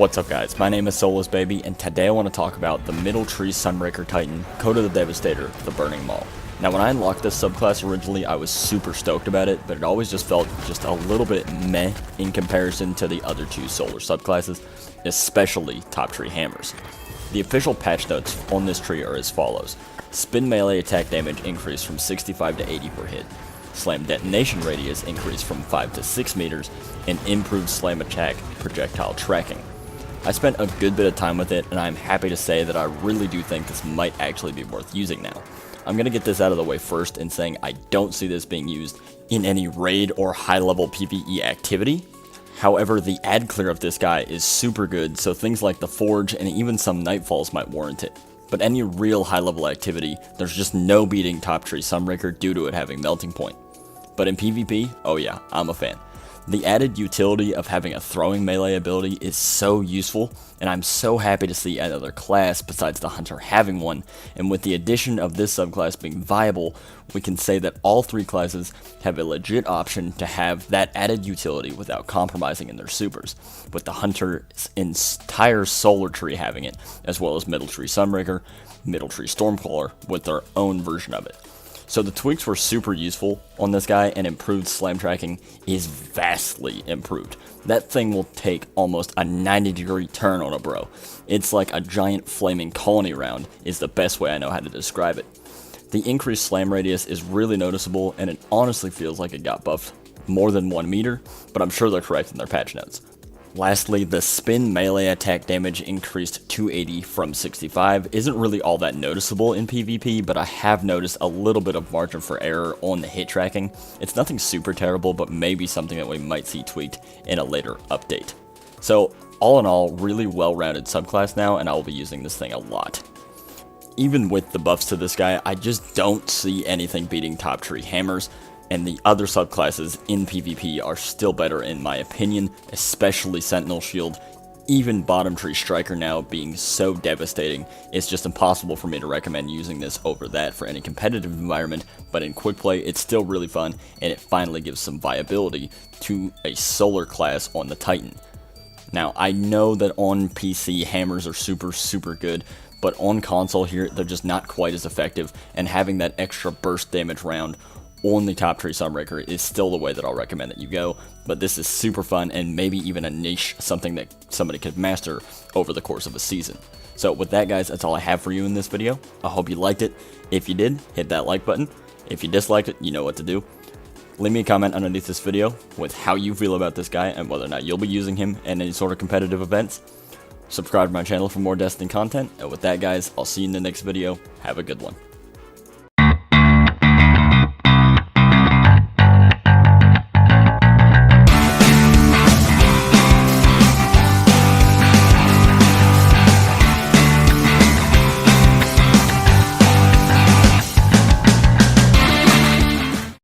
What's up guys, my name is Soulless Baby, and today I want to talk about the Middle Tree Sunbreaker Titan, Coda the Devastator, the Burning Maul. Now when I unlocked this subclass originally, I was super stoked about it, but it always just felt just a little bit meh in comparison to the other two solar subclasses, especially Top Tree Hammers. The official patch notes on this tree are as follows. Spin melee attack damage increased from 65 to 80 per hit. Slam detonation radius increased from 5 to 6 meters, and improved slam attack projectile tracking. I spent a good bit of time with it, and I'm happy to say that I really do think this might actually be worth using now. I'm going to get this out of the way first in saying I don't see this being used in any raid or high level PvE activity. However, the ad clear of this guy is super good, so things like the Forge and even some Nightfalls might warrant it. But any real high level activity, there's just no beating Top Tree Sunbreaker due to it having Melting Point. But in PvP, oh yeah, I'm a fan. The added utility of having a throwing melee ability is so useful, and I'm so happy to see another class besides the Hunter having one, and with the addition of this subclass being viable, we can say that all three classes have a legit option to have that added utility without compromising in their supers, with the Hunter's entire Solar Tree having it, as well as Middle Tree Sunbreaker, Middle Tree Stormcaller with their own version of it. So the tweaks were super useful on this guy, and improved slam tracking is vastly improved. That thing will take almost a 90-degree turn on a bro. It's like a giant flaming colony round is the best way I know how to describe it. The increased slam radius is really noticeable, and it honestly feels like it got buffed more than 1 meter, but I'm sure they're correct in their patch notes. Lastly, the spin melee attack damage increased 280 from 65 isn't really all that noticeable in PvP, but I have noticed a little bit of margin for error on the hit tracking. It's nothing super terrible, but maybe something that we might see tweaked in a later update. So, all in all, really well-rounded subclass now, and I will be using this thing a lot. Even with the buffs to this guy, I just don't see anything beating Top Tree Hammers, and the other subclasses in PvP are still better in my opinion, especially Sentinel Shield. Even Bottom Tree Striker now being so devastating, it's just impossible for me to recommend using this over that for any competitive environment, but in quick play it's still really fun, and it finally gives some viability to a solar class on the Titan. Now I know that on PC hammers are super good, but on console here they're just not quite as effective, and having that extra burst damage round on the Top Tree Sunbreaker is still the way that I'll recommend that you go, but this is super fun and maybe even a niche, something that somebody could master over the course of a season. So with that guys, that's all I have for you in this video. I hope you liked it. If you did, hit that like button. If you disliked it, you know what to do. Leave me a comment underneath this video with how you feel about this guy and whether or not you'll be using him in any sort of competitive events. Subscribe to my channel for more Destiny content, and with that guys, I'll see you in the next video. Have a good one.